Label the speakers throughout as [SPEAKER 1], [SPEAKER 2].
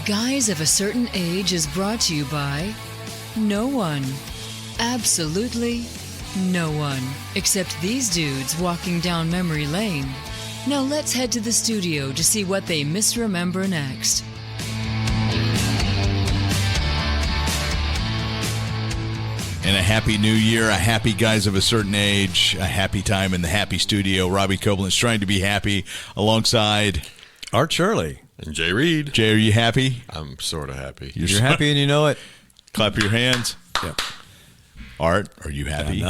[SPEAKER 1] Guys of a Certain Age is brought to you by no one. Absolutely no one. Except these dudes walking down memory lane. Now let's head to the studio to see what they misremember next.
[SPEAKER 2] And a happy new year, a happy Guys of a Certain Age, a happy time in the happy studio. Robbie Koblenz trying to be happy alongside
[SPEAKER 3] Art Shirley.
[SPEAKER 4] And Jay Reed.
[SPEAKER 2] Jay, are you happy?
[SPEAKER 4] I'm sort of happy.
[SPEAKER 3] You're happy and you know it.
[SPEAKER 2] Clap your hands.
[SPEAKER 3] Yep.
[SPEAKER 2] Art, are you happy?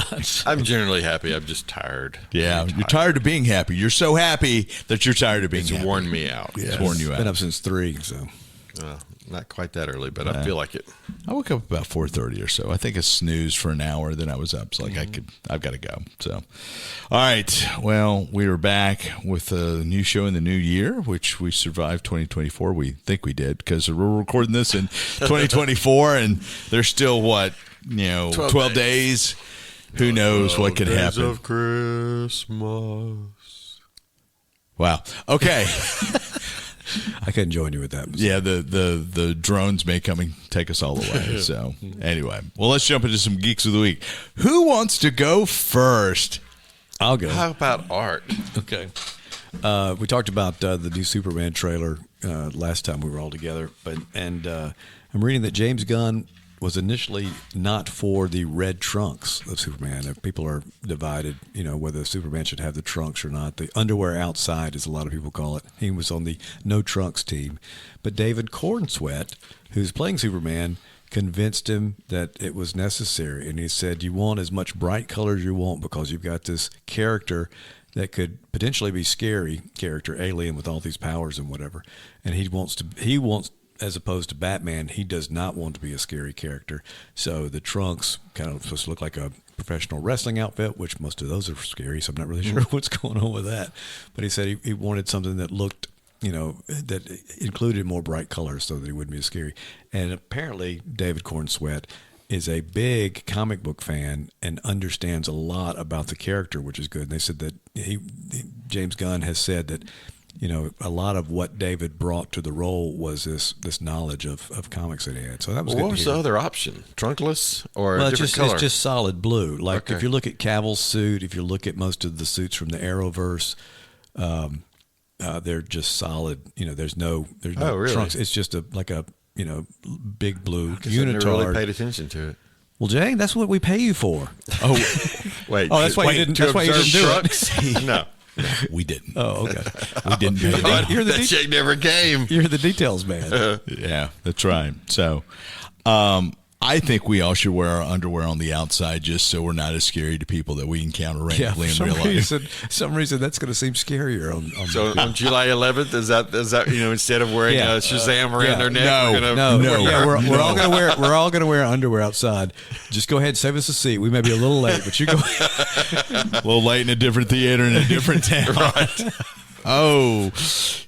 [SPEAKER 4] I'm generally happy. I'm just tired.
[SPEAKER 2] Yeah, you're tired of being happy. You're so happy that you're tired of being happy.
[SPEAKER 4] It's worn me out.
[SPEAKER 2] Yeah, it's worn you out.
[SPEAKER 3] Been up since 3, so.
[SPEAKER 4] Not quite that early, but I feel like it.
[SPEAKER 2] I woke up about 4:30 or so. I think I snoozed for an hour, then I was up. It's like I've got to go. So, all right. Well, we are back with a new show in the new year, which we survived 2024. We think we did because we're recording this in 2024, and there's still 12 days. Who knows what could happen?
[SPEAKER 4] Of Christmas.
[SPEAKER 2] Wow. Okay.
[SPEAKER 3] I couldn't join you with that.
[SPEAKER 2] Yeah, the drones may come and take us all away. So anyway, well, let's jump into some Geeks of the Week. Who wants to go first?
[SPEAKER 3] I'll go.
[SPEAKER 4] How about Art?
[SPEAKER 3] Okay. We talked about the new Superman trailer last time we were all together, and I'm reading that James Gunn was initially not for the red trunks of Superman. People are divided, whether Superman should have the trunks or not. The underwear outside, as a lot of people call it. He was on the no trunks team. But David Cornsweet, who's playing Superman, convinced him that it was necessary. And he said, you want as much bright color as you want because you've got this character that could potentially be scary character, alien with all these powers and whatever. And he wants as opposed to Batman, he does not want to be a scary character. So the trunks kind of supposed to look like a professional wrestling outfit, which most of those are scary, so I'm not really sure what's going on with that. But he said he wanted something that looked, that included more bright colors so that he wouldn't be as scary. And apparently David Cornsweet is a big comic book fan and understands a lot about the character, which is good. And they said that James Gunn has said that a lot of what David brought to the role was this knowledge of comics that he had. So that was good.
[SPEAKER 4] What was the other option? Trunkless or a different color?
[SPEAKER 3] It's just solid blue. Like
[SPEAKER 4] Okay.
[SPEAKER 3] if you look at Cavill's suit, if you look at most of the suits from the Arrowverse, they're just solid. There's no
[SPEAKER 4] really?
[SPEAKER 3] trunks. It's just a big blue
[SPEAKER 4] I never
[SPEAKER 3] unitard.
[SPEAKER 4] really paid attention to it.
[SPEAKER 3] Well, Jay, that's what we pay you for.
[SPEAKER 4] Oh, wait.
[SPEAKER 3] Oh, that's why you didn't. That's why you didn't do it.
[SPEAKER 4] No.
[SPEAKER 2] We didn't.
[SPEAKER 3] Oh, okay.
[SPEAKER 2] We didn't do that.
[SPEAKER 4] That check never came.
[SPEAKER 3] You're the details man.
[SPEAKER 2] Yeah, that's right. So, I think we all should wear our underwear on the outside just so we're not as scary to people that we encounter randomly in real life.
[SPEAKER 3] Some reason that's going to seem scarier on
[SPEAKER 4] So on July 11th, is that instead of wearing a Shazam around our neck,
[SPEAKER 2] No.
[SPEAKER 4] we're gonna
[SPEAKER 3] No. Yeah, we're all going to wear underwear outside. Just go ahead and save us a seat. We may be a little late, but you go.
[SPEAKER 2] A little late in a different theater in a different town.
[SPEAKER 4] Right.
[SPEAKER 2] Oh,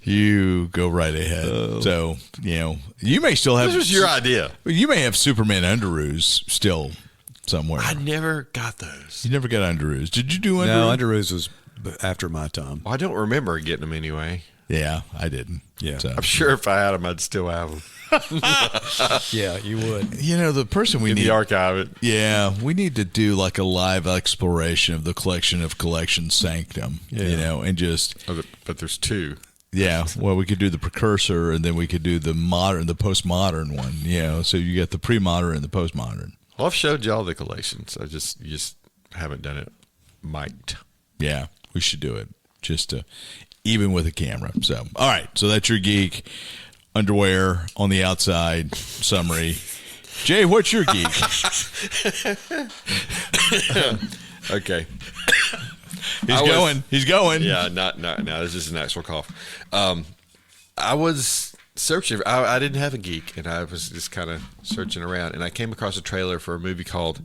[SPEAKER 2] you go right ahead. So, you may still have.
[SPEAKER 4] This was your idea.
[SPEAKER 2] You may have Superman underoos still somewhere.
[SPEAKER 4] I never got those.
[SPEAKER 2] You never got underoos. Did you do underoos?
[SPEAKER 3] No, underoos was after my time.
[SPEAKER 4] Well, I don't remember getting them anyway.
[SPEAKER 2] Yeah, I didn't.
[SPEAKER 3] Yeah.
[SPEAKER 2] So.
[SPEAKER 4] I'm sure if I had them, I'd still have them.
[SPEAKER 3] Yeah, you would.
[SPEAKER 2] The person we
[SPEAKER 4] In
[SPEAKER 2] need
[SPEAKER 4] the archive it.
[SPEAKER 2] Yeah, we need to do like a live exploration of the collection of collection sanctum.
[SPEAKER 3] Yeah.
[SPEAKER 2] And just.
[SPEAKER 4] But there's two.
[SPEAKER 2] Yeah, well, we could do the precursor, and then we could do the postmodern one. So you get the pre-modern and the postmodern.
[SPEAKER 4] Well, I've showed y'all the collections. You just haven't done it mic'd.
[SPEAKER 2] Yeah, we should do it even with a camera. So, all right, so that's your geek. Underwear on the outside summary. Jay, what's your geek?
[SPEAKER 4] Okay.
[SPEAKER 2] He's going.
[SPEAKER 4] Yeah, no. This is an actual cough. I was searching. I didn't have a geek, and I was just kind of searching around, and I came across a trailer for a movie called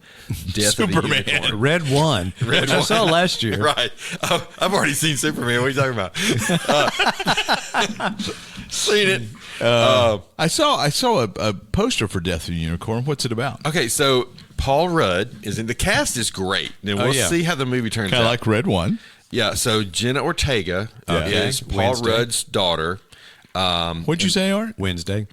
[SPEAKER 4] Death of the Unicorn.
[SPEAKER 3] Red One.
[SPEAKER 4] Red
[SPEAKER 3] I
[SPEAKER 4] One.
[SPEAKER 3] saw last year.
[SPEAKER 4] Right. I've already seen Superman. What are you talking about? Seen it.
[SPEAKER 2] I saw a poster for Death of the Unicorn. What's it about?
[SPEAKER 4] Okay, so Paul Rudd is in the cast. Is great. Then we'll see how the movie turns
[SPEAKER 2] Kind
[SPEAKER 4] out.
[SPEAKER 2] of like Red One.
[SPEAKER 4] Yeah. So Jenna Ortega is Paul
[SPEAKER 3] Wednesday.
[SPEAKER 4] Rudd's daughter.
[SPEAKER 2] What'd you say, Art?
[SPEAKER 3] Wednesday.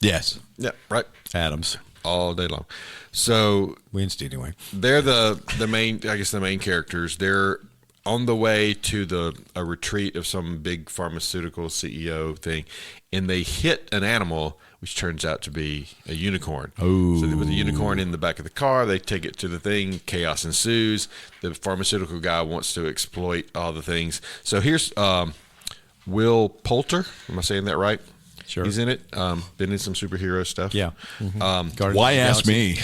[SPEAKER 2] Yes.
[SPEAKER 4] Yeah, right.
[SPEAKER 3] Adams.
[SPEAKER 4] All day long. So
[SPEAKER 3] Wednesday, anyway.
[SPEAKER 4] they're the main, I guess, the main characters. They're on the way to a retreat of some big pharmaceutical CEO thing, and they hit an animal, which turns out to be a unicorn.
[SPEAKER 2] Oh.
[SPEAKER 4] So they put the unicorn in the back of the car. They take it to the thing. Chaos ensues. The pharmaceutical guy wants to exploit all the things. So here's Will Poulter. Am I saying that right?
[SPEAKER 3] Sure.
[SPEAKER 4] He's in it. Been in some superhero stuff.
[SPEAKER 3] Yeah. Guardians
[SPEAKER 2] Why
[SPEAKER 3] of the
[SPEAKER 2] ask
[SPEAKER 3] Galaxy.
[SPEAKER 2] me?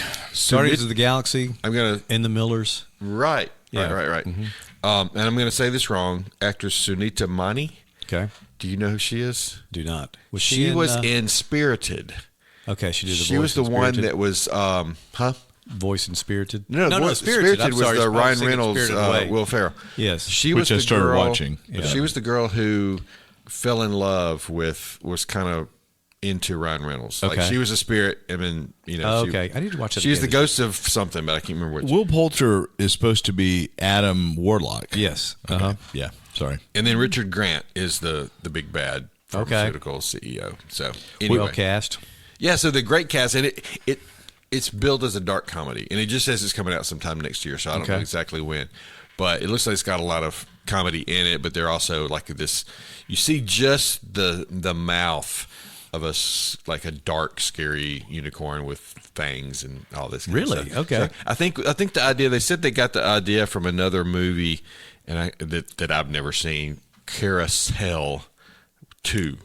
[SPEAKER 3] Guardians of the Galaxy.
[SPEAKER 4] I'm gonna
[SPEAKER 3] In the Millers.
[SPEAKER 4] right.
[SPEAKER 3] Yeah.
[SPEAKER 4] Right. And I'm gonna say this wrong. Actress Sunita Mani.
[SPEAKER 3] Okay.
[SPEAKER 4] Do you know who she is?
[SPEAKER 3] Do not. Was
[SPEAKER 4] She was in Spirited.
[SPEAKER 3] Okay, she did the voice.
[SPEAKER 4] She was the
[SPEAKER 3] in
[SPEAKER 4] one
[SPEAKER 3] Spirited.
[SPEAKER 4] that was,
[SPEAKER 3] Voice in Spirited.
[SPEAKER 4] No,
[SPEAKER 3] Spirited. I'm
[SPEAKER 4] was
[SPEAKER 3] sorry,
[SPEAKER 4] the
[SPEAKER 3] I was
[SPEAKER 4] Ryan
[SPEAKER 3] thinking
[SPEAKER 4] Reynolds,
[SPEAKER 3] Spirited Away.
[SPEAKER 4] Will Ferrell.
[SPEAKER 3] Yes.
[SPEAKER 4] She
[SPEAKER 2] Which
[SPEAKER 4] was
[SPEAKER 2] I
[SPEAKER 4] the
[SPEAKER 2] started
[SPEAKER 4] girl,
[SPEAKER 2] watching.
[SPEAKER 3] Yeah.
[SPEAKER 4] She was the girl who fell in love with, was kind of into Ryan Reynolds. Like
[SPEAKER 3] Okay.
[SPEAKER 4] she was a spirit, and then
[SPEAKER 3] Oh,
[SPEAKER 4] she-
[SPEAKER 3] okay. I need to watch it
[SPEAKER 4] She's the
[SPEAKER 3] again.
[SPEAKER 4] ghost of something, but I can't remember which.
[SPEAKER 2] Will Poulter is supposed to be Adam Warlock.
[SPEAKER 3] Yes.
[SPEAKER 2] Okay. Yeah. Sorry.
[SPEAKER 4] And then Richard Grant is the big bad pharmaceutical CEO. So anyway,
[SPEAKER 3] Well cast.
[SPEAKER 4] yeah. So the great cast, and it's billed as a dark comedy, and it just says it's coming out sometime next year. So I don't know
[SPEAKER 3] Okay.
[SPEAKER 4] exactly when, but it looks like it's got a lot of comedy in it. But they're also like this. You see just the mouth of like a dark, scary unicorn with fangs and all this. Kind
[SPEAKER 3] Really?
[SPEAKER 4] of stuff.
[SPEAKER 3] Okay.
[SPEAKER 4] So I think the idea. They said they got the idea from another movie, and that I've never seen. Carousel 2.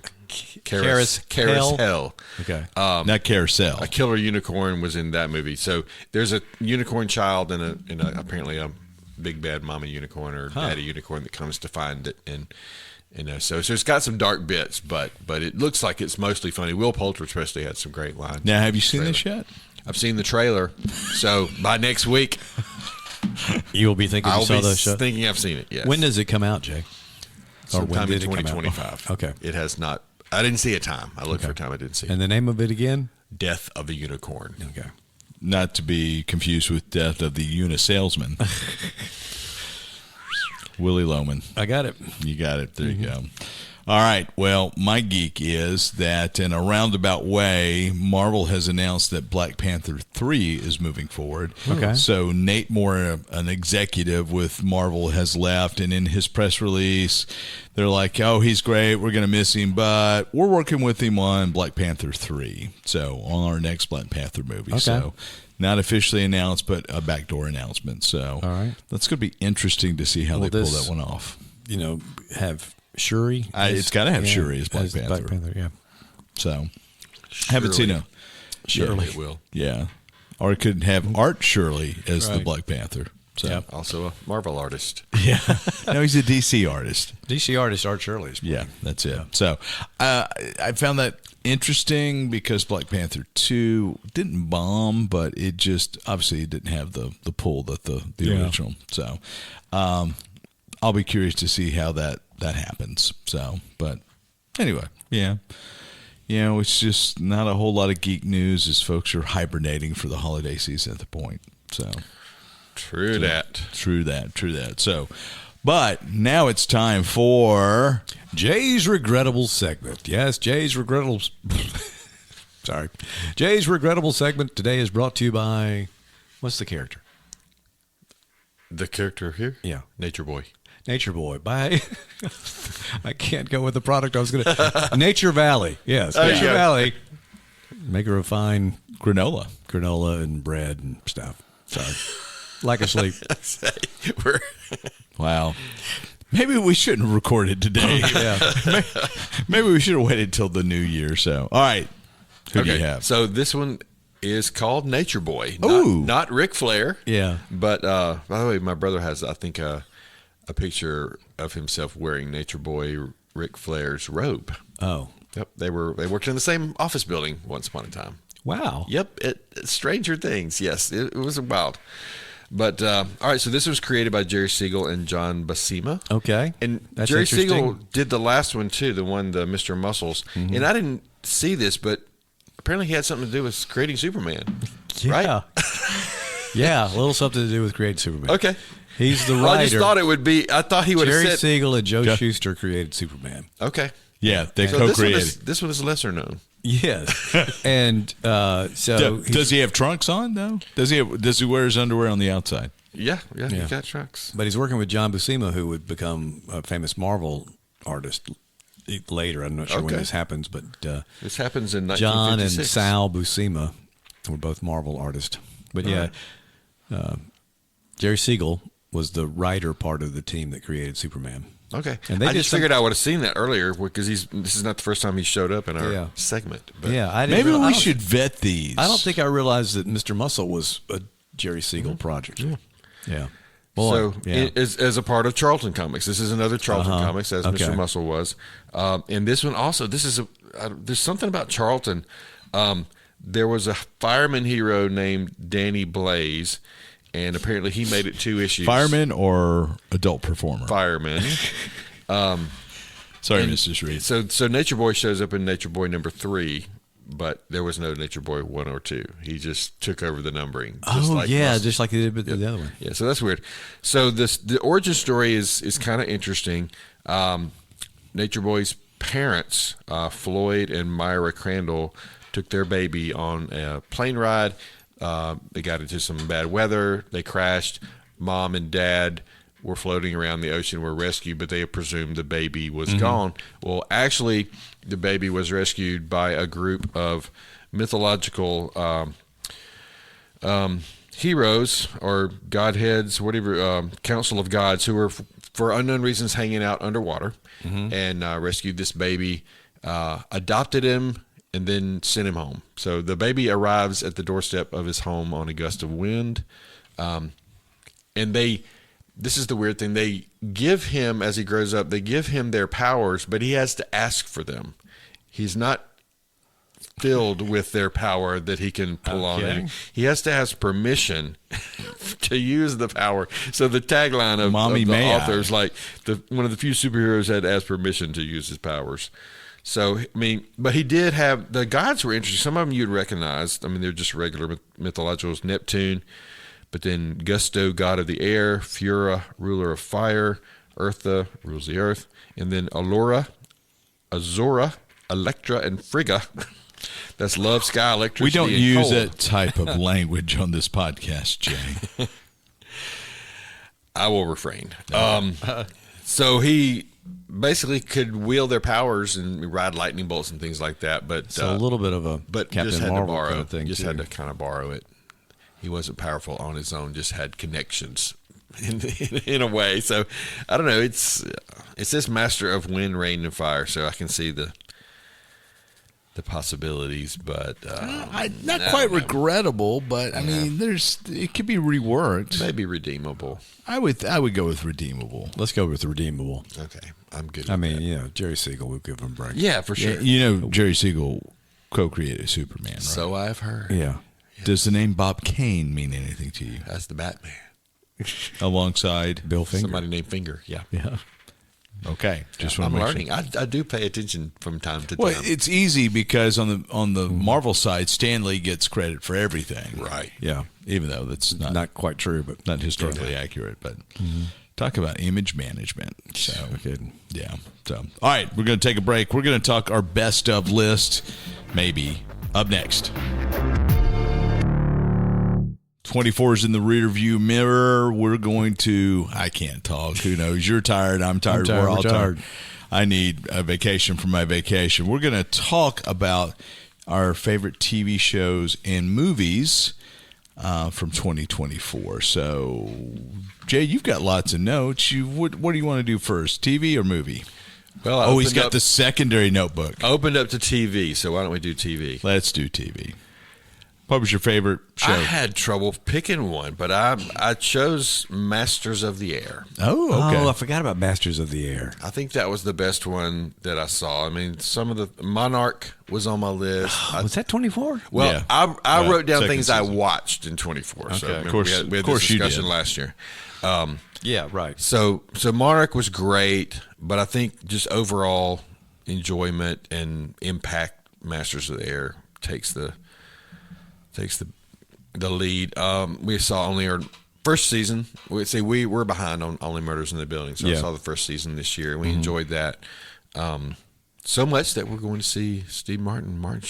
[SPEAKER 4] Carousel.
[SPEAKER 3] Okay.
[SPEAKER 2] Not Carousel.
[SPEAKER 4] A killer unicorn was in that movie. So there's a unicorn child and apparently a big bad mama unicorn or daddy unicorn that comes to find it, and so it's got some dark bits, but it looks like it's mostly funny. Will Poulter especially had some great lines.
[SPEAKER 2] Now, have you seen this yet?
[SPEAKER 4] I've seen the trailer, so by next week
[SPEAKER 3] You will be thinking you
[SPEAKER 4] I'll
[SPEAKER 3] saw
[SPEAKER 4] be
[SPEAKER 3] the show.
[SPEAKER 4] thinking I've seen it. Yes.
[SPEAKER 3] When does it come out, Jay? Or when
[SPEAKER 4] Sometime in
[SPEAKER 3] did it come out?
[SPEAKER 4] 2025.
[SPEAKER 3] Okay.
[SPEAKER 4] It has not. I didn't see a time. I looked for a time. I didn't see.
[SPEAKER 3] And the name of it again?
[SPEAKER 4] Death of a Unicorn.
[SPEAKER 3] Okay.
[SPEAKER 2] Not to be confused with Death of the Unisalesman. Willie Loman.
[SPEAKER 3] I got it.
[SPEAKER 2] You got it. There you go. All right. Well, my geek is that in a roundabout way, Marvel has announced that Black Panther 3 is moving forward.
[SPEAKER 3] Okay.
[SPEAKER 2] So Nate Moore, an executive with Marvel, has left, and in his press release, they're like, "Oh, he's great. We're going to miss him, but we're working with him on Black Panther 3. So on our next Black Panther movie."
[SPEAKER 3] Okay.
[SPEAKER 2] So not officially announced, but a backdoor announcement. So
[SPEAKER 3] All right.
[SPEAKER 2] that's going to be interesting to see how
[SPEAKER 3] Will
[SPEAKER 2] they pull
[SPEAKER 3] this-
[SPEAKER 2] that one off.
[SPEAKER 3] Have Shuri.
[SPEAKER 2] It's gotta have Shuri as Black Panther.
[SPEAKER 3] Black Panther, yeah.
[SPEAKER 2] So, haven't seen a
[SPEAKER 3] Shirley.
[SPEAKER 4] It will.
[SPEAKER 2] yeah, or it could have Art Shirley as the
[SPEAKER 3] Right.
[SPEAKER 2] Black Panther. So,
[SPEAKER 3] Yep.
[SPEAKER 4] Also a Marvel artist.
[SPEAKER 2] yeah, no, he's a DC artist.
[SPEAKER 3] DC artist Art Shirley.
[SPEAKER 2] Yeah, that's it. So, I found that interesting because Black Panther 2 didn't bomb, but it just obviously it didn't have the pull that the
[SPEAKER 3] Yeah.
[SPEAKER 2] original. So, I'll be curious to see how that happens. So, but anyway, yeah. It's just not a whole lot of geek news as folks are hibernating for the holiday season at the point. So,
[SPEAKER 4] True that.
[SPEAKER 2] true that. So, but now it's time for
[SPEAKER 3] Jay's regrettable segment. Yes, Jay's regrettable. Sorry, Jay's regrettable segment today is brought to you by what's the character?
[SPEAKER 4] The character here?
[SPEAKER 3] Yeah.
[SPEAKER 4] Nature Boy.
[SPEAKER 3] Nature Boy. By I can't go with the product I was going to. Nature Valley. Yes,
[SPEAKER 4] There you
[SPEAKER 3] Nature
[SPEAKER 4] go.
[SPEAKER 3] Valley. Make her a fine
[SPEAKER 2] granola.
[SPEAKER 3] and bread and stuff. Sorry, like a sleep.
[SPEAKER 4] We're
[SPEAKER 2] Wow. Maybe we shouldn't have recorded today.
[SPEAKER 3] Yeah.
[SPEAKER 2] Maybe we should have waited till the new year. So, all right. Who do you
[SPEAKER 4] okay.
[SPEAKER 2] have?
[SPEAKER 4] So this one is called Nature Boy.
[SPEAKER 2] Ooh.
[SPEAKER 4] Not Ric Flair.
[SPEAKER 3] Yeah.
[SPEAKER 4] But by the way, my brother has, I think, a picture of himself wearing Nature Boy Ric Flair's robe.
[SPEAKER 3] Oh,
[SPEAKER 4] Yep, they worked in the same office building once upon a time.
[SPEAKER 3] wow.
[SPEAKER 4] Yep, Stranger Things. Yes, it was wild. But all right, so this was created by Jerry Siegel and John Buscema.
[SPEAKER 3] Okay.
[SPEAKER 4] And
[SPEAKER 3] That's
[SPEAKER 4] Jerry
[SPEAKER 3] interesting.
[SPEAKER 4] Siegel did the last one too, the Mr. Muscles. And I didn't see this, but apparently he had something to do with creating Superman.
[SPEAKER 3] Yeah.
[SPEAKER 4] Right?
[SPEAKER 3] Yeah, a little something to do with creating Superman.
[SPEAKER 4] Okay.
[SPEAKER 3] He's the
[SPEAKER 4] Well,
[SPEAKER 3] writer.
[SPEAKER 4] I just thought it would be. I thought he would
[SPEAKER 3] Jerry
[SPEAKER 4] have said.
[SPEAKER 3] Siegel and Joe Shuster created Superman.
[SPEAKER 4] Okay.
[SPEAKER 2] Yeah, they
[SPEAKER 4] So
[SPEAKER 2] co-created.
[SPEAKER 4] this one is lesser known.
[SPEAKER 3] Yes, and so
[SPEAKER 2] Does he have trunks on though? Does he wear his underwear on the outside?
[SPEAKER 4] Yeah, he got trunks.
[SPEAKER 3] But he's working with John Buscema, who would become a famous Marvel artist later. I'm not sure when this happens, but
[SPEAKER 4] This happens in
[SPEAKER 3] John
[SPEAKER 4] 1956.
[SPEAKER 3] and Sal Buscema were both Marvel artists. But Jerry Siegel was the writer part of the team that created Superman.
[SPEAKER 4] Okay,
[SPEAKER 3] And they
[SPEAKER 4] I
[SPEAKER 3] did
[SPEAKER 4] just figured I would have seen that earlier because this is not the first time he showed up in our segment. But
[SPEAKER 3] I didn't
[SPEAKER 2] Maybe
[SPEAKER 3] realize-
[SPEAKER 2] we should vet these.
[SPEAKER 3] I don't think I realized that Mr. Muscle was a Jerry Siegel project. Yeah.
[SPEAKER 4] So,
[SPEAKER 3] Boy, yeah.
[SPEAKER 4] as a part of Charlton Comics, this is another Charlton Comics, as Mr. Muscle was. And this one also, there's something about Charlton. There was a fireman hero named Danny Blaze, and apparently he made it 2 issues.
[SPEAKER 2] Fireman or adult performer?
[SPEAKER 4] Fireman.
[SPEAKER 2] Sorry, Mrs. Reed.
[SPEAKER 4] So Nature Boy shows up in Nature Boy number 3, but there was no Nature Boy 1 or 2. He just took over the numbering.
[SPEAKER 3] Just like he did with the other one.
[SPEAKER 4] Yeah, so that's weird. So the origin story is kind of interesting. Nature Boy's parents, Floyd and Myra Crandall, took their baby on a plane ride. They got into some bad weather. They crashed. Mom and Dad were floating around the ocean, were rescued, but they presumed the baby was gone. Well, actually, the baby was rescued by a group of mythological heroes or godheads, whatever, council of gods, who were, for unknown reasons, hanging out underwater and rescued this baby, adopted him, and then sent him home. So the baby arrives at the doorstep of his home on a gust of wind. And this is the weird thing. They give him, as he grows up, they give him their powers, but he has to ask for them. He's not filled with their power that he can pull on. He has to ask permission to use the power. So the tagline of the author is like, one of the few superheroes had to ask permission to use his powers. So, I mean, but he did have, the gods were interesting. Some of them you'd recognize. I mean, they're just regular mythologicals. Neptune, but then Gusto, god of the air, Fura, ruler of fire, Eartha, rules the earth, and then Allura, Azura, Electra, and Frigga. That's love, sky, electricity,
[SPEAKER 2] We don't
[SPEAKER 4] and
[SPEAKER 2] use
[SPEAKER 4] cold.
[SPEAKER 2] that type of language on this podcast, Jay.
[SPEAKER 4] I will refrain. So he basically could wield their powers and ride lightning bolts and things like that. But
[SPEAKER 3] So a little bit of a
[SPEAKER 4] Captain
[SPEAKER 3] Captain
[SPEAKER 4] had
[SPEAKER 3] Marvel
[SPEAKER 4] to borrow.
[SPEAKER 3] kind of thing.
[SPEAKER 4] Just
[SPEAKER 3] too.
[SPEAKER 4] had to kind of borrow it. He wasn't powerful on his own. Just had connections in a way. So I don't know. It says master of wind, rain, and fire. So I can see the possibilities, but
[SPEAKER 2] Not quite regrettable, but I mean, it could be reworked.
[SPEAKER 4] maybe redeemable.
[SPEAKER 2] I would go with redeemable.
[SPEAKER 3] Let's go with redeemable.
[SPEAKER 4] Okay, I'm good.
[SPEAKER 3] I
[SPEAKER 4] with
[SPEAKER 3] mean,
[SPEAKER 4] that.
[SPEAKER 3] Jerry Siegel will give him a break.
[SPEAKER 4] Yeah, for sure.
[SPEAKER 2] You know, Jerry Siegel co-created Superman, right?
[SPEAKER 4] So I've heard.
[SPEAKER 3] Yeah.
[SPEAKER 2] Does the name Bob Kane mean anything to you?
[SPEAKER 4] That's the Batman.
[SPEAKER 2] Alongside
[SPEAKER 3] Bill Finger.
[SPEAKER 4] Somebody named Finger. Yeah.
[SPEAKER 3] Yeah.
[SPEAKER 2] Okay, just
[SPEAKER 4] I'm
[SPEAKER 2] want to
[SPEAKER 4] learning. I do pay attention from time to
[SPEAKER 2] Well,
[SPEAKER 4] time.
[SPEAKER 2] it's easy because on the Marvel side, Stan Lee gets credit for everything,
[SPEAKER 4] Right.
[SPEAKER 3] Yeah.
[SPEAKER 2] even though that's
[SPEAKER 3] Not quite true, but
[SPEAKER 2] not historically accurate. But talk about image management. So
[SPEAKER 3] good.
[SPEAKER 2] yeah. So all right, we're going to take a break. We're going to talk our best of list, maybe up next. 24 is in the rear view mirror. We're going to, I can't talk. Who knows? You're tired. I'm tired. We're all tired. I need a vacation from my vacation. We're going to talk about our favorite TV shows and movies from 2024. So, Jay, you've got lots of notes. What do you want to do first, TV or movie?
[SPEAKER 4] Well,
[SPEAKER 2] He's got the secondary notebook.
[SPEAKER 4] Opened up to TV, so why don't we do TV?
[SPEAKER 2] Let's do TV. What was your favorite show?
[SPEAKER 4] I had trouble picking one, but I chose Masters of the Air.
[SPEAKER 2] Oh, okay.
[SPEAKER 3] Oh, I forgot about Masters of the Air.
[SPEAKER 4] I think that was the best one that I saw. I mean, some of the Monarch was on my list.
[SPEAKER 3] Was that 24?
[SPEAKER 4] Well,
[SPEAKER 2] Yeah.
[SPEAKER 4] I wrote down
[SPEAKER 2] Second
[SPEAKER 4] things I
[SPEAKER 2] season.
[SPEAKER 4] watched in 24. So
[SPEAKER 2] of course-
[SPEAKER 4] we had
[SPEAKER 2] of course
[SPEAKER 4] this
[SPEAKER 2] you
[SPEAKER 4] discussion
[SPEAKER 2] did.
[SPEAKER 4] last year.
[SPEAKER 3] Yeah, right.
[SPEAKER 4] So Monarch was great, but I think just overall enjoyment and impact, Masters of the Air takes the lead. We saw only our first season. We were behind on Only Murders in the Building, so I
[SPEAKER 3] Yeah.
[SPEAKER 4] saw the first season this year, and we enjoyed that. So much that we're going to see Steve Martin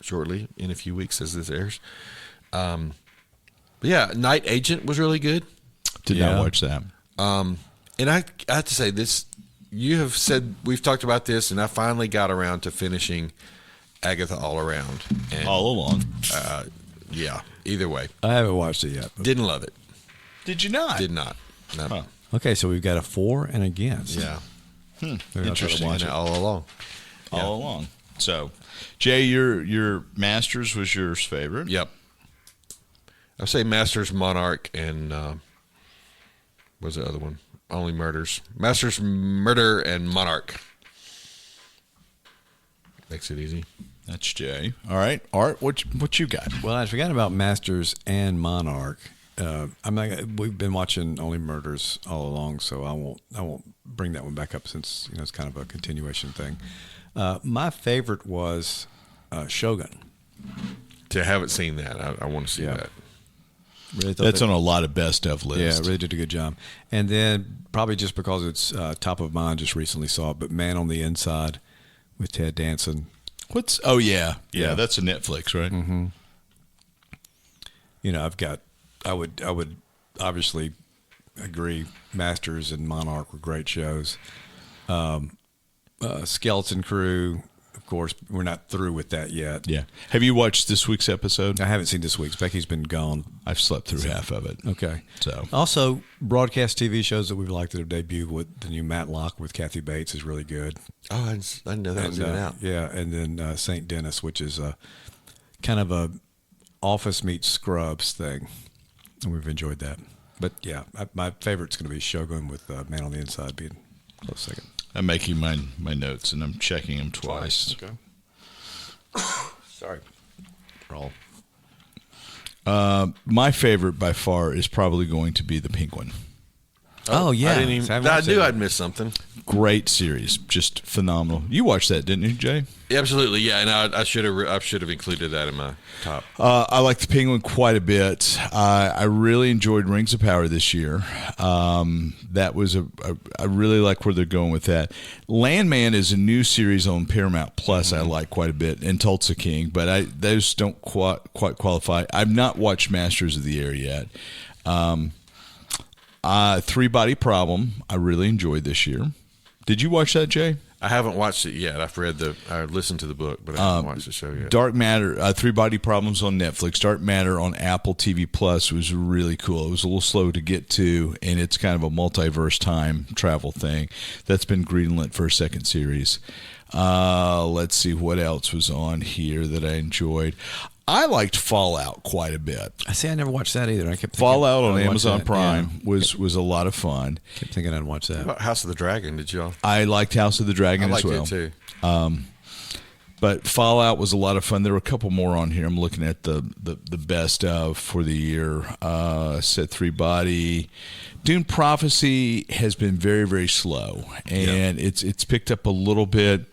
[SPEAKER 4] shortly in a few weeks as this airs. But yeah, Night Agent was really good.
[SPEAKER 2] Did not watch that.
[SPEAKER 4] And I have to say this. You have said we've talked about this, and I finally got around to finishing Agatha All Around. And,
[SPEAKER 2] All along.
[SPEAKER 4] Yeah. Either way,
[SPEAKER 3] I haven't watched it yet.
[SPEAKER 4] didn't love it.
[SPEAKER 2] Did you not?
[SPEAKER 4] Did not. No.
[SPEAKER 2] Huh.
[SPEAKER 3] Okay, so we've got a for and against.
[SPEAKER 4] Yeah.
[SPEAKER 3] Maybe I'll try to
[SPEAKER 2] Interesting.
[SPEAKER 3] watch it.
[SPEAKER 4] All along.
[SPEAKER 2] All along. So, Jay, your Masters was your favorite.
[SPEAKER 4] Yep. I say Masters, Monarch, and what was the other one? Only Murders. Masters, Murder, and Monarch. Makes it easy.
[SPEAKER 2] That's Jay. All right, Art, what you got?
[SPEAKER 3] Well, I forgot about Masters and Monarch. I'm not. We've been watching Only Murders all along, so I won't bring that one back up since it's kind of a continuation thing. My favorite was Shogun.
[SPEAKER 4] To haven't seen that, I want to see that.
[SPEAKER 3] Really thought
[SPEAKER 2] That's on a lot of best of lists.
[SPEAKER 3] Yeah, really did a good job. And then probably just because it's top of mind, just recently saw it, but Man on the Inside with Ted Danson.
[SPEAKER 2] What's? Oh yeah, that's a Netflix, right?
[SPEAKER 3] Mm-hmm. I would obviously agree. Masters and Monarch were great shows. Skeleton Crew, of course, we're not through with that yet.
[SPEAKER 2] Yeah. Have you watched this week's episode?
[SPEAKER 3] I haven't seen this week's. Becky's been gone.
[SPEAKER 2] I've slept through half of it.
[SPEAKER 3] Okay.
[SPEAKER 2] So
[SPEAKER 3] Also, broadcast TV shows that we've liked that have debuted with the new Matlock with Kathy Bates is really good.
[SPEAKER 4] Oh, I didn't know that was even out.
[SPEAKER 3] Yeah, and then St. Dennis, which is kind of a Office meets Scrubs thing, and we've enjoyed that. But yeah, my favorite's going to be Shogun with Man on the Inside being close second.
[SPEAKER 2] I'm making my notes and I'm checking them twice.
[SPEAKER 3] Okay. Sorry. Roll.
[SPEAKER 2] My favorite by far is probably going to be The Penguin.
[SPEAKER 3] Oh yeah,
[SPEAKER 4] I didn't even. I knew I'd missed something.
[SPEAKER 2] Great series, just phenomenal. You watched that, didn't you, Jay?
[SPEAKER 4] Absolutely, yeah. And I should have included that in my top.
[SPEAKER 2] I like The Penguin quite a bit. I really enjoyed Rings of Power this year. That was I really like where they're going with that. Landman is a new series on Paramount Plus. I like quite a bit, and Tulsa King, but those don't quite qualify. I've not watched Masters of the Air yet. Three Body Problem, I really enjoyed this year. Did you watch that, Jay?
[SPEAKER 4] I haven't watched it yet. I listened to the book, but I haven't watched the show yet.
[SPEAKER 2] Dark Matter, Three Body Problems on Netflix. Dark Matter on Apple TV Plus was really cool. It was a little slow to get to, and it's kind of a multiverse time travel thing. That's been greenlit for a second series. Let's see what else was on here that I enjoyed. I liked Fallout quite a bit.
[SPEAKER 3] I see. I never watched that either. I kept thinking,
[SPEAKER 2] Fallout on Amazon Prime was a lot of fun.
[SPEAKER 3] Kept thinking I'd watch that.
[SPEAKER 4] What about House of the Dragon? Did y'all?
[SPEAKER 2] I liked House of the Dragon as well.
[SPEAKER 4] I liked it too.
[SPEAKER 2] But Fallout was a lot of fun. There were a couple more on here. I'm looking at the best of for the year. Set Three Body. Dune Prophecy has been very, very slow, and it's picked up a little bit.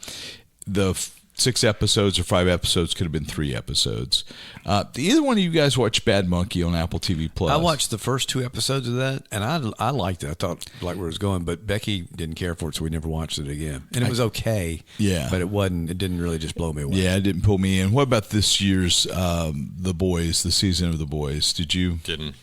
[SPEAKER 2] The 6 episodes or 5 episodes could have been 3 episodes. Either one of you guys watch Bad Monkey on Apple TV Plus?
[SPEAKER 3] I watched the first 2 episodes of that, and I liked it. I thought where it was going, but Becky didn't care for it, so we never watched it again. And it was okay.
[SPEAKER 2] Yeah,
[SPEAKER 3] but it didn't really just blow me away.
[SPEAKER 2] Yeah, it didn't pull me in. What about this year's The Boys? The season of The Boys? Did you?
[SPEAKER 4] Didn't.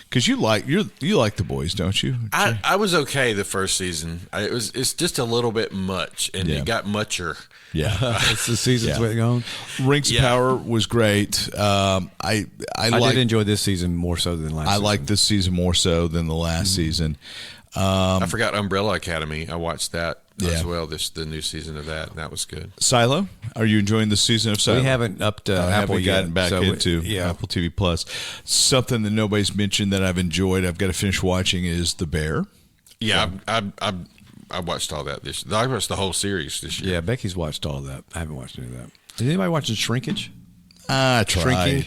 [SPEAKER 2] Because you like The Boys, don't you?
[SPEAKER 4] I was okay the first season. It's just a little bit much, and it got mucher.
[SPEAKER 2] Yeah,
[SPEAKER 3] it's the season's way going.
[SPEAKER 2] Rings of Power was great. I
[SPEAKER 3] did enjoy this season more so than last.
[SPEAKER 2] I liked this season more so than the last season.
[SPEAKER 4] I forgot Umbrella Academy. I watched that as well. The new season of that, and that was good.
[SPEAKER 2] Silo, are you enjoying the season of Silo?
[SPEAKER 3] We haven't upped Apple yet.
[SPEAKER 2] Gotten back into Apple TV Plus. Something that nobody's mentioned that I've enjoyed. I've got to finish watching is The Bear.
[SPEAKER 4] Yeah, I watched all that this. I watched the whole series this year.
[SPEAKER 3] Yeah, Becky's watched all that. I haven't watched any of that. Is anybody watching Shrinkage?
[SPEAKER 2] I tried.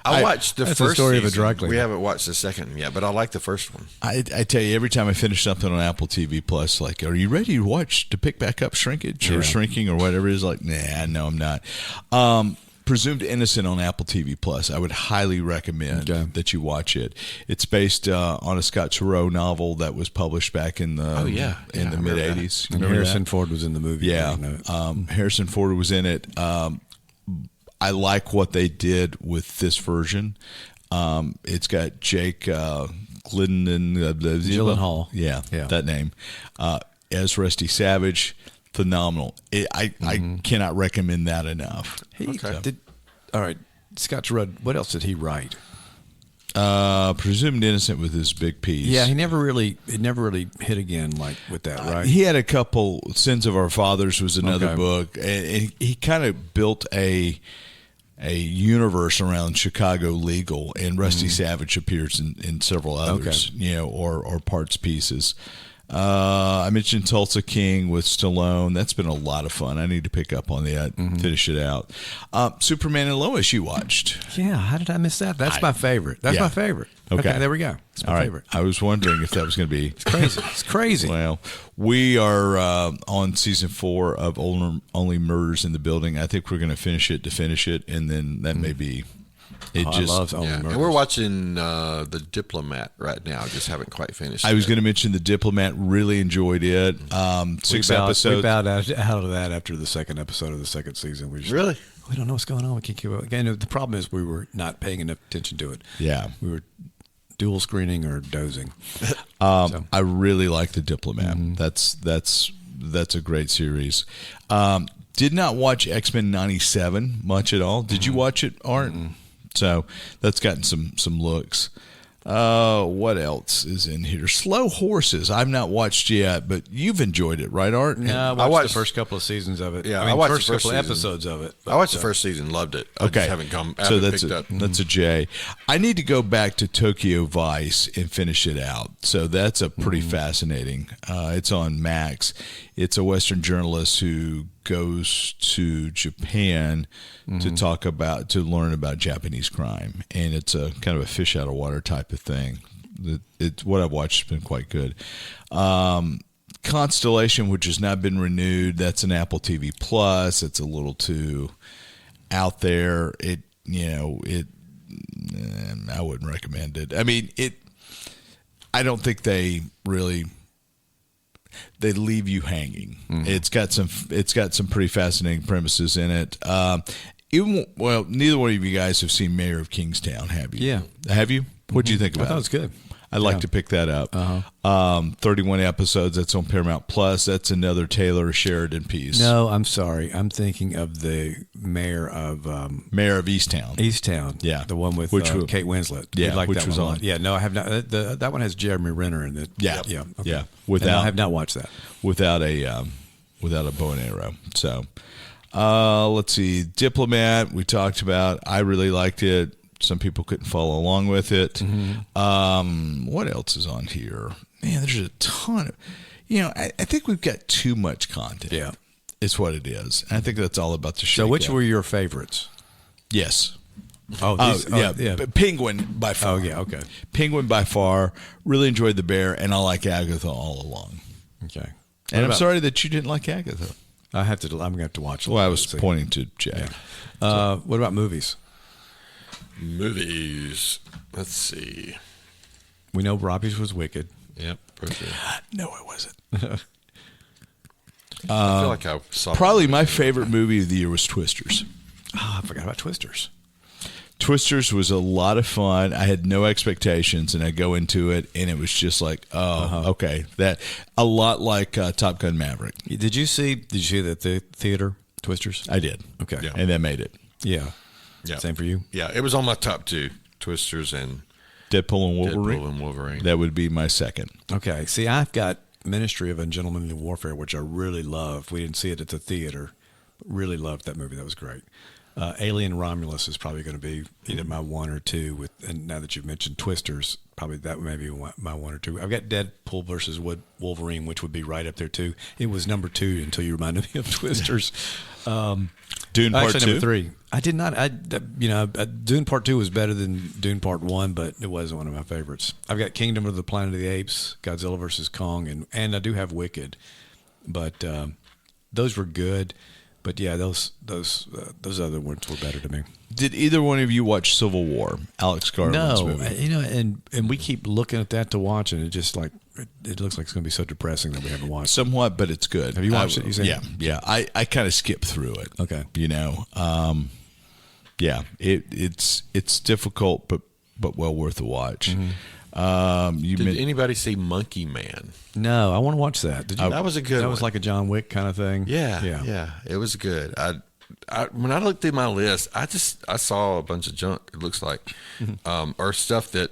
[SPEAKER 4] I watched the first
[SPEAKER 3] story
[SPEAKER 4] season.
[SPEAKER 3] Of a drug cleaner.
[SPEAKER 4] We haven't watched the second yet, but I like the first one.
[SPEAKER 2] I tell you, every time I finish something on Apple TV Plus, like, are you ready to pick back up Shrinkage or Shrinking or whatever it is? Like, nah, no, I'm not. Presumed Innocent on Apple TV Plus. I would highly recommend that you watch it. It's based on a Scott Turow novel that was published back in the the mid '80s.
[SPEAKER 3] And Harrison Ford was in the movie.
[SPEAKER 2] Yeah, Harrison Ford was in it. I like what they did with this version. It's got Jake Gyllenhaal. Yeah, that name. As Rusty Savage. Phenomenal. I cannot recommend that enough.
[SPEAKER 3] All right, Scott Turow, what else did he write?
[SPEAKER 2] Presumed Innocent with his big piece.
[SPEAKER 3] Yeah, he never really hit again like with that, right?
[SPEAKER 2] He had a couple. Sins of Our Fathers was another book, and he kind of built a universe around Chicago legal, and Rusty Savage appears in several others, or parts pieces. I mentioned Tulsa King with Stallone. That's been a lot of fun. I need to pick up on that, finish it out. Superman and Lois you watched.
[SPEAKER 3] Yeah, how did I miss that? That's my favorite. That's my favorite. Okay, there we go. It's my favorite.
[SPEAKER 2] I was wondering if that was going to be...
[SPEAKER 3] It's crazy. It's crazy.
[SPEAKER 2] Well, we are on season 4 of Only Murders in the Building. I think we're going to finish it, and then that may be...
[SPEAKER 3] I love Only Murders.
[SPEAKER 4] And we're watching The Diplomat right now. Just haven't quite finished
[SPEAKER 2] I was going to mention The Diplomat. Really enjoyed it. 6 episodes.
[SPEAKER 3] We bowed out of that after the second episode of the second season. We don't know what's going on. We can't keep it. Again, the problem is we were not paying enough attention to it.
[SPEAKER 2] Yeah.
[SPEAKER 3] We were dual screening or dozing.
[SPEAKER 2] I really like The Diplomat. That's a great series. Did not watch X-Men 97 much at all. Did you watch it, Art? So that's gotten some looks. What else is in here? Slow Horses. I've not watched yet, but you've enjoyed it, right, Art?
[SPEAKER 3] No, I watched the first couple of seasons of it.
[SPEAKER 4] Yeah,
[SPEAKER 3] I
[SPEAKER 4] watched
[SPEAKER 3] the first couple
[SPEAKER 4] season.
[SPEAKER 3] Episodes of it.
[SPEAKER 4] I watched the first season, loved it. I just haven't picked up.
[SPEAKER 2] That's a J. I need to go back to Tokyo Vice and finish it out. So that's a pretty fascinating. It's on Max. It's a Western journalist who goes to Japan to learn about Japanese crime, and it's a kind of a fish out of water type of thing. It's what I've watched has been quite good. Constellation, which has not been renewed, that's an Apple TV Plus. It's a little too out there. I wouldn't recommend it. I mean, I don't think they leave you hanging. It's got some pretty fascinating premises in it. Neither one of you guys have seen Mayor of Kingstown, have you?
[SPEAKER 3] Yeah.
[SPEAKER 2] Have you? What do you think about it?
[SPEAKER 3] I thought it was good.
[SPEAKER 2] I'd like to pick that up. 31 episodes. That's on Paramount Plus. That's another Taylor Sheridan piece.
[SPEAKER 3] No, I'm sorry. I'm thinking of the mayor of
[SPEAKER 2] Easttown.
[SPEAKER 3] Easttown.
[SPEAKER 2] Yeah,
[SPEAKER 3] the one with Kate Winslet.
[SPEAKER 2] Yeah,
[SPEAKER 3] like
[SPEAKER 2] which
[SPEAKER 3] that
[SPEAKER 2] was
[SPEAKER 3] one
[SPEAKER 2] on.
[SPEAKER 3] Yeah, no, I have not. That one has Jeremy Renner in it.
[SPEAKER 2] Yeah,
[SPEAKER 3] okay.
[SPEAKER 2] yeah.
[SPEAKER 3] I have not watched that
[SPEAKER 2] without a bow and arrow. So, let's see. Diplomat. We talked about. I really liked it. Some people couldn't follow along with it. What else is on here? Man, there's a ton of, I think we've got too much content.
[SPEAKER 3] Yeah.
[SPEAKER 2] It's what it is. And I think that's all about the show.
[SPEAKER 3] So which were your favorites?
[SPEAKER 2] Yes.
[SPEAKER 3] Yeah.
[SPEAKER 2] Penguin by far.
[SPEAKER 3] Oh, yeah, okay.
[SPEAKER 2] Penguin by far. Really enjoyed The Bear, and I like Agatha all along.
[SPEAKER 3] Okay.
[SPEAKER 2] And I'm sorry that you didn't like Agatha.
[SPEAKER 3] I'm going to have to watch it.
[SPEAKER 2] Well, I was pointing to Jay.
[SPEAKER 3] Yeah. What about movies?
[SPEAKER 4] Movies. Let's see.
[SPEAKER 3] We know Robbie's was Wicked.
[SPEAKER 4] Yep.
[SPEAKER 2] No, it wasn't.
[SPEAKER 4] I feel like I saw
[SPEAKER 2] probably my favorite movie of the year was Twisters.
[SPEAKER 3] Oh, I forgot about Twisters.
[SPEAKER 2] Twisters was a lot of fun. I had no expectations, and I go into it, and it was just like, okay, that a lot like Top Gun Maverick.
[SPEAKER 3] Did you see the theater Twisters?
[SPEAKER 2] I did.
[SPEAKER 3] Okay,
[SPEAKER 2] yeah. And that made it.
[SPEAKER 3] Yeah. Same for you.
[SPEAKER 4] Yeah, it was on my top 2: Twisters and
[SPEAKER 2] Deadpool and Wolverine. That would be my second.
[SPEAKER 3] Okay. See, I've got Ministry of Ungentlemanly Warfare, which I really love. We didn't see it at the theater, but really loved that movie. That was great. Alien Romulus is probably going to be either my 1 or 2. And now that you've mentioned Twisters, probably that may be my 1 or 2. I've got Deadpool versus Wolverine, which would be right up there too. It was number 2 until you reminded me of Twisters.
[SPEAKER 2] Dune Part 2?
[SPEAKER 3] Number 3. I did not. Dune Part 2 was better than Dune Part 1, but it wasn't one of my favorites. I've got Kingdom of the Planet of the Apes, Godzilla versus Kong, and I do have Wicked. But those were good. But yeah, those other ones were better to me.
[SPEAKER 2] Did either one of you watch Civil War? Alex Garland's
[SPEAKER 3] No,
[SPEAKER 2] movie.
[SPEAKER 3] and we keep looking at that to watch, and it just like it looks like it's going to be so depressing that we haven't watched.
[SPEAKER 2] Somewhat, but it's good.
[SPEAKER 3] Have you watched it? You seen
[SPEAKER 2] yeah,
[SPEAKER 3] it?
[SPEAKER 2] yeah. I kind of skipped through it.
[SPEAKER 3] Okay.
[SPEAKER 2] Yeah, it's difficult, but well worth a watch.
[SPEAKER 3] Mm-hmm.
[SPEAKER 4] Did anybody see Monkey Man?
[SPEAKER 3] No, I want to watch that. Did you?
[SPEAKER 4] That was a good
[SPEAKER 3] That
[SPEAKER 4] one.
[SPEAKER 3] was like a John Wick kind of thing.
[SPEAKER 4] Yeah. It was good. When I looked through my list, I saw a bunch of junk. It looks like, or stuff that.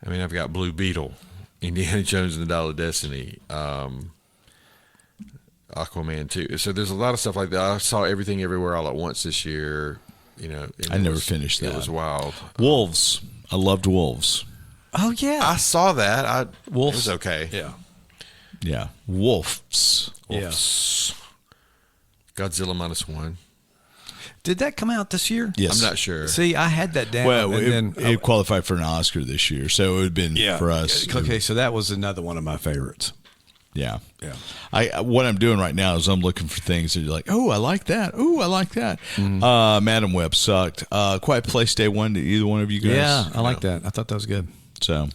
[SPEAKER 4] I mean, I've got Blue Beetle, Indiana Jones and the Dial of Destiny, Aquaman 2. So there's a lot of stuff like that. I saw Everything Everywhere All at Once this year.
[SPEAKER 2] I never finished that.
[SPEAKER 4] It was wild.
[SPEAKER 2] Wolves. I loved Wolves.
[SPEAKER 3] Oh yeah,
[SPEAKER 4] I saw that.
[SPEAKER 3] Wolves.
[SPEAKER 4] It was okay.
[SPEAKER 2] Yeah, Wolves.
[SPEAKER 3] Yeah.
[SPEAKER 4] Godzilla -1.
[SPEAKER 3] Did that come out this year?
[SPEAKER 2] Yes.
[SPEAKER 4] I'm not sure.
[SPEAKER 3] See, I had that down.
[SPEAKER 2] Well,
[SPEAKER 3] and then
[SPEAKER 2] it qualified for an Oscar this year, so it would have been for us.
[SPEAKER 3] Okay, so that was another one of my favorites.
[SPEAKER 2] Yeah.
[SPEAKER 3] Yeah.
[SPEAKER 2] What I'm doing right now is I'm looking for things that you're like, oh, I like that. Oh, I like that. Madam Web sucked. Quiet Place Day One. Did either one of you guys?
[SPEAKER 3] Yeah, I like that. I thought that was good.
[SPEAKER 2] So,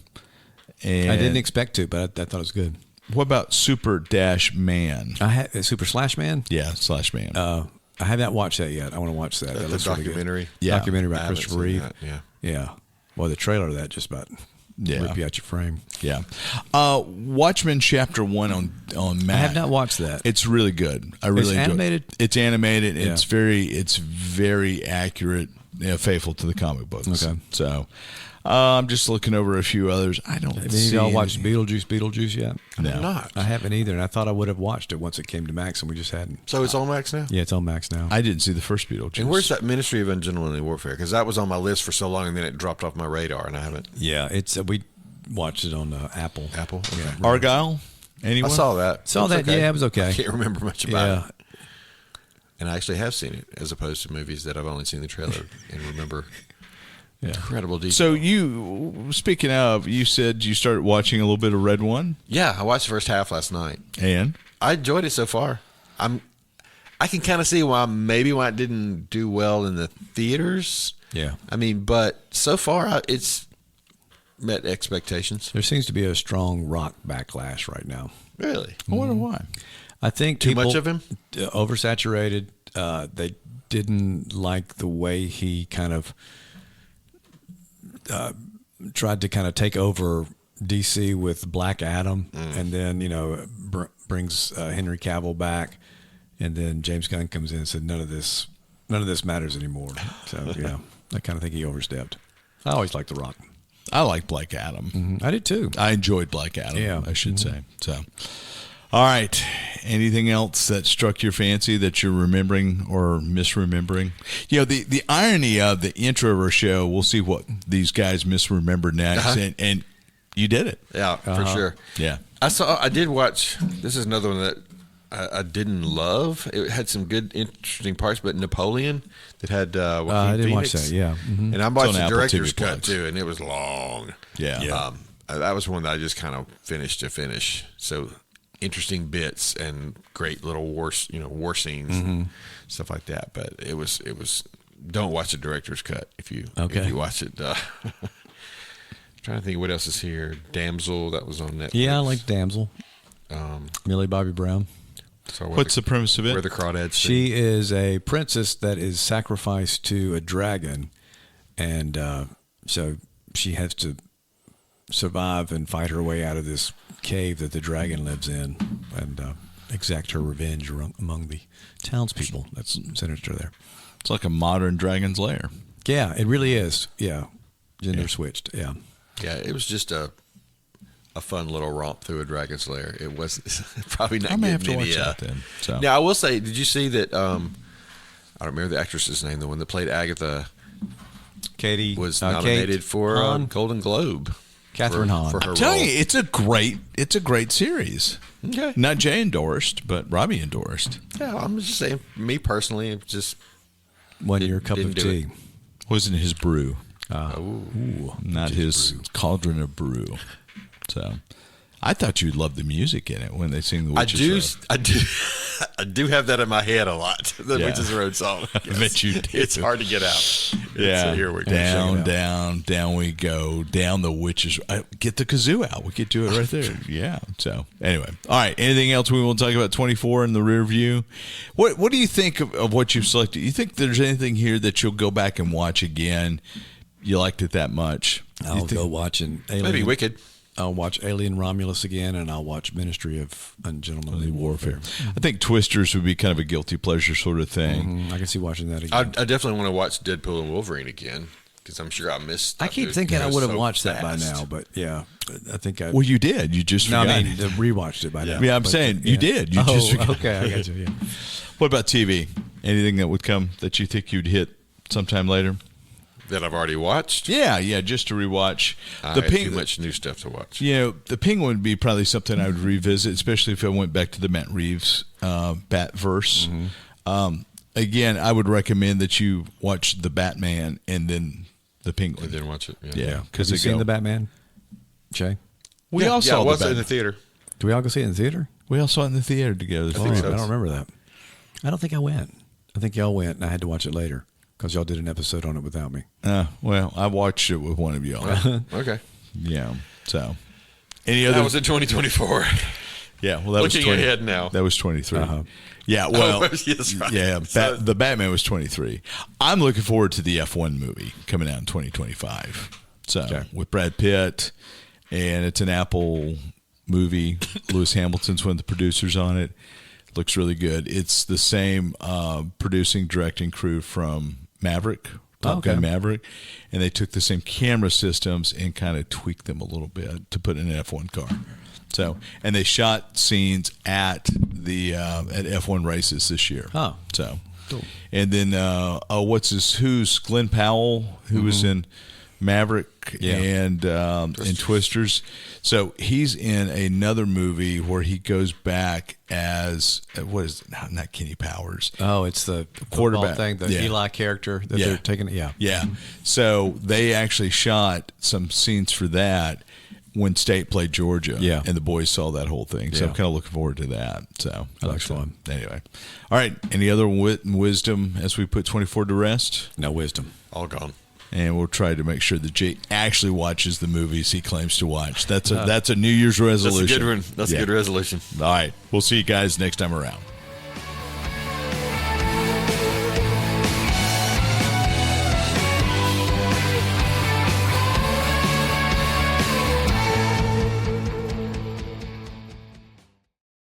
[SPEAKER 2] and
[SPEAKER 3] I didn't expect to, but I thought it was good.
[SPEAKER 2] What about Super Dash Man?
[SPEAKER 3] I had Super Slash Man.
[SPEAKER 2] Yeah, Slash Man.
[SPEAKER 3] I have not watched that yet. I want to watch that. That
[SPEAKER 4] The
[SPEAKER 3] looks really good.
[SPEAKER 4] documentary.
[SPEAKER 2] Yeah.
[SPEAKER 3] Documentary
[SPEAKER 4] I
[SPEAKER 3] about
[SPEAKER 4] haven't
[SPEAKER 3] Christopher
[SPEAKER 4] seen
[SPEAKER 3] Reeve.
[SPEAKER 4] that, yeah.
[SPEAKER 3] Yeah. Well, the trailer of that just about rip you out your frame.
[SPEAKER 2] Yeah. Watchmen Chapter 1 on Mac.
[SPEAKER 3] I have not watched that.
[SPEAKER 2] It's really good. I really enjoy
[SPEAKER 3] animated?
[SPEAKER 2] it. It's animated.
[SPEAKER 3] Yeah.
[SPEAKER 2] It's very accurate, faithful to the comic books.
[SPEAKER 3] Okay.
[SPEAKER 2] So I'm just looking over a few others. I don't
[SPEAKER 3] Have any of
[SPEAKER 2] see
[SPEAKER 3] y'all watched
[SPEAKER 2] anything.
[SPEAKER 3] Beetlejuice yet?
[SPEAKER 2] No.
[SPEAKER 4] I'm not.
[SPEAKER 3] I haven't either, and I thought I would have watched it once it came to Max, and we just hadn't.
[SPEAKER 4] So it's on Max now?
[SPEAKER 3] Yeah, it's on Max now.
[SPEAKER 2] I didn't see the first Beetlejuice.
[SPEAKER 4] And where's that Ministry of Ungentlemanly Warfare? Because that was on my list for so long, and then it dropped off my radar, and I haven't.
[SPEAKER 3] Yeah, it's we watched it on Apple.
[SPEAKER 4] Apple? Okay.
[SPEAKER 3] Yeah.
[SPEAKER 2] Argyle? Anyone?
[SPEAKER 4] I saw that.
[SPEAKER 3] Saw
[SPEAKER 4] It was
[SPEAKER 3] that.
[SPEAKER 4] okay.
[SPEAKER 3] Yeah, it was okay.
[SPEAKER 4] I can't remember much about
[SPEAKER 3] Yeah.
[SPEAKER 4] it. And I actually have seen it, as opposed to movies that I've only seen the trailer and remember incredible detail.
[SPEAKER 2] So speaking of, you said you started watching a little bit of Red One,
[SPEAKER 4] Yeah, I watched the first half last night.
[SPEAKER 2] and
[SPEAKER 4] I enjoyed it so far. I can kind of see why it didn't do well in the theaters.
[SPEAKER 3] Yeah.
[SPEAKER 4] I mean, but so far it's met expectations.
[SPEAKER 3] There seems to be a strong rock backlash right now.
[SPEAKER 4] Really?
[SPEAKER 2] I wonder why.
[SPEAKER 3] I think
[SPEAKER 4] Too
[SPEAKER 3] people,
[SPEAKER 4] much of him?
[SPEAKER 3] Oversaturated. They didn't like the way he kind of tried to kind of take over DC with Black Adam, and then brings Henry Cavill back, and then James Gunn comes in and said none of this matters anymore. So I kind of think he overstepped. I always liked The Rock.
[SPEAKER 2] I like Black Adam.
[SPEAKER 3] I did too.
[SPEAKER 2] I enjoyed Black Adam.
[SPEAKER 3] Yeah.
[SPEAKER 2] I should say. So, all right. Anything else that struck your fancy that you're remembering or misremembering? The irony of the intro of our show. We'll see what these guys misremember next, and you did it.
[SPEAKER 4] Yeah, for sure.
[SPEAKER 2] Yeah.
[SPEAKER 4] I did watch. This is another one that I didn't love. It had some good, interesting parts, but Napoleon that had Joaquin
[SPEAKER 3] I didn't
[SPEAKER 4] Phoenix.
[SPEAKER 3] watch that. Yeah. Mm-hmm.
[SPEAKER 4] And I watched
[SPEAKER 2] on
[SPEAKER 4] the
[SPEAKER 2] Apple
[SPEAKER 4] director's
[SPEAKER 2] TV
[SPEAKER 4] cut
[SPEAKER 2] Plus.
[SPEAKER 4] too, and it was long.
[SPEAKER 2] Yeah.
[SPEAKER 4] That was one that I just kind of finished to finish. So interesting bits and great little war scenes, and stuff like that. But it was. Don't watch the director's cut if you watch it. Trying to think what else is here. Damsel, that was on Netflix.
[SPEAKER 3] Yeah, I like Damsel. Millie Bobby Brown.
[SPEAKER 4] So
[SPEAKER 2] What's the premise of it?
[SPEAKER 4] Where the crawdads sing.
[SPEAKER 3] She is a princess that is sacrificed to a dragon, and so she has to survive and fight her way out of this cave that the dragon lives in, and exact her revenge among the townspeople. That's sinister there.
[SPEAKER 2] It's like a modern Dragon's Lair.
[SPEAKER 3] Yeah, it really is. Yeah, gender switched. Yeah.
[SPEAKER 4] Yeah, it was just a fun little romp through a dragon's lair. It was probably not
[SPEAKER 2] I may have
[SPEAKER 4] getting
[SPEAKER 2] to
[SPEAKER 4] any.
[SPEAKER 2] watch that then. So.
[SPEAKER 4] Now I will say, did you see that? I don't remember the actress's name. The one that played Agatha
[SPEAKER 3] Katie
[SPEAKER 4] was nominated for a
[SPEAKER 3] Hahn?
[SPEAKER 4] Golden Globe.
[SPEAKER 3] Catherine Hahn.
[SPEAKER 4] for her
[SPEAKER 2] Tell
[SPEAKER 4] role.
[SPEAKER 2] you, it's a great series.
[SPEAKER 4] Okay.
[SPEAKER 2] Not Jay endorsed, but Robbie endorsed.
[SPEAKER 4] Yeah, I'm just saying. Me personally, it's just
[SPEAKER 3] One year cup of
[SPEAKER 4] didn't do
[SPEAKER 3] tea.
[SPEAKER 4] it.
[SPEAKER 2] Wasn't his brew,
[SPEAKER 3] Ooh.
[SPEAKER 2] not his cauldron of brew. So, I thought you'd love the music in it when they sing the Witches Road.
[SPEAKER 4] I do have that in my head a lot. The
[SPEAKER 2] Yeah.
[SPEAKER 4] Witches Road song.
[SPEAKER 2] I bet you do.
[SPEAKER 4] It's hard to get out.
[SPEAKER 2] Yeah,
[SPEAKER 4] Here we go.
[SPEAKER 2] down we go, down the Witches. Get the kazoo out. We get to it right there. Yeah. So anyway, all right. Anything else we want to talk about? 24 in the rear view. What do you think of what you've selected? You think there's anything here that you'll go back and watch again? You liked it that much?
[SPEAKER 3] I'll go watching Alien.
[SPEAKER 4] Maybe Wicked.
[SPEAKER 3] I'll watch Alien Romulus again, and I'll watch Ministry of Ungentlemanly Warfare.
[SPEAKER 2] I think Twisters would be kind of a guilty pleasure sort of thing.
[SPEAKER 3] I can see watching that again.
[SPEAKER 4] I definitely want to watch Deadpool and Wolverine again because I'm sure I missed.
[SPEAKER 3] I keep thinking I would have watched that by now, but yeah, I think I.
[SPEAKER 2] Well, you did. You just forgot.
[SPEAKER 3] I mean, rewatched it by now.
[SPEAKER 2] Yeah, I'm saying you did. You just forgot.
[SPEAKER 3] Okay, I got you. Yeah.
[SPEAKER 2] What about TV? Anything that would come that you think you'd hit sometime later?
[SPEAKER 4] that I've already watched.
[SPEAKER 2] Yeah, just to rewatch.
[SPEAKER 4] I have too much new stuff to watch.
[SPEAKER 2] The Penguin would be probably something I would revisit, especially if I went back to the Matt Reeves Batverse. Mm-hmm. Again, I would recommend that you watch the Batman and then the Penguin.
[SPEAKER 4] And then watch it.
[SPEAKER 3] Yeah. Have you seen the Batman, Jay?
[SPEAKER 2] We all saw
[SPEAKER 4] it in the theater.
[SPEAKER 3] Do we all go see it in the theater?
[SPEAKER 2] We all saw it in the theater together.
[SPEAKER 3] I don't remember that. I don't think I went. I think y'all went, and I had to watch it later because y'all did an episode on it without me.
[SPEAKER 2] Well, I watched it with one of y'all.
[SPEAKER 4] Okay.
[SPEAKER 2] Yeah. So, any other?
[SPEAKER 4] That was in 2024.
[SPEAKER 2] Yeah. Well, that
[SPEAKER 4] looking
[SPEAKER 2] was 20,
[SPEAKER 4] ahead now.
[SPEAKER 2] That was 23. Yeah. Well,
[SPEAKER 4] yes, right.
[SPEAKER 2] Yeah. The Batman was 23. I'm looking forward to the F1 movie coming out in 2025. So with Brad Pitt, and it's an Apple movie. Lewis Hamilton's one of the producers on it. Looks really good. It's the same producing, directing crew from Maverick, Top Gun Maverick, and they took the same camera systems and kind of tweaked them a little bit to put in an F1 car. So, and they shot scenes at the at F1 races this year.
[SPEAKER 3] Oh,
[SPEAKER 2] so
[SPEAKER 3] cool.
[SPEAKER 2] And then who's Glenn Powell, who was in Maverick and Twisters. So he's in another movie where he goes back as what is it? Not Kenny Powers.
[SPEAKER 3] Oh, it's the
[SPEAKER 2] quarterback
[SPEAKER 3] thing, the Eli character that they're taking. Yeah.
[SPEAKER 2] So they actually shot some scenes for that when State played Georgia. Yeah, and the boys saw that whole thing. So I'm kind of looking forward to that. So
[SPEAKER 3] that looks fun.
[SPEAKER 2] Anyway, all right. Any other wit and wisdom as we put 24 to rest?
[SPEAKER 3] No wisdom.
[SPEAKER 4] All gone.
[SPEAKER 2] And we'll try to make sure that Jay actually watches the movies he claims to watch. That's a New Year's resolution.
[SPEAKER 4] That's a good one. That's a good resolution.
[SPEAKER 2] All right. We'll see you guys next time around.